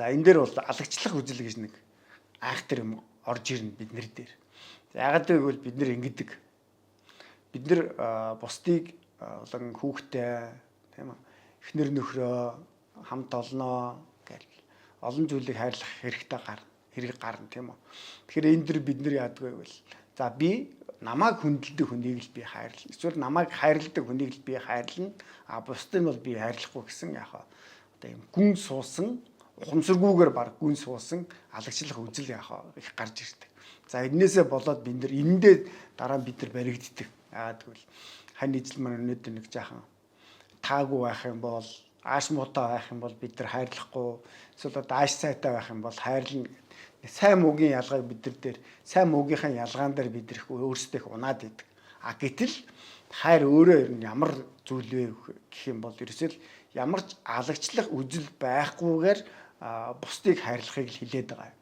За энэ дээр бол алагчлах үзэл гэж нэг айхтар юм орж ирнэ бидний дээр. Яагаад гэвэл бид нэр ингэдэг. Бид нэр бусдыг болон хүүхдээ тийм үү эхнэр нөхрөө хамт олноо гэл олон зүйлийг хайрлах хэрэг гарна тийм үү. Тэгэхээр энэ дэр бид нэр яадгүй бол за би намайг хүндэлдэг хүнийг л би хайрлна. Эсвэл намайг хайрладаг хүнийг л би хайрлна. А бусдыг бол би хайрлахгүй гэсэн яг одоо юм гүн суусан ухамсаргүйгээр баг гүн суусан алагчлах үзэл яг их гарч ирдэг. За энээсээ болоод бид нар энэндээ дараа нь бид нар баригддаг. Яагаад гэвэл хань ижил маань өнөөдөр нэг жаахан таагүй байх юм бол ааш муутай байх юм бол бид нар хайрлахгүй эсвэл одоо ааш сайтай байх юм бол хайрлна. Сайн муугийн ялгааг бид нар дээр сайн муугийнхаа ялгаан дээр бид нар өөрсдөө их унаад идэг. А гэтэл хайр өөрөө ер нь ямар зүйл вэ гэх юм бол ерөөсөө ямар ч алагчлах үзэл байхгүйгээр бусдыг хайрлахыг л хилээд байгаа юм.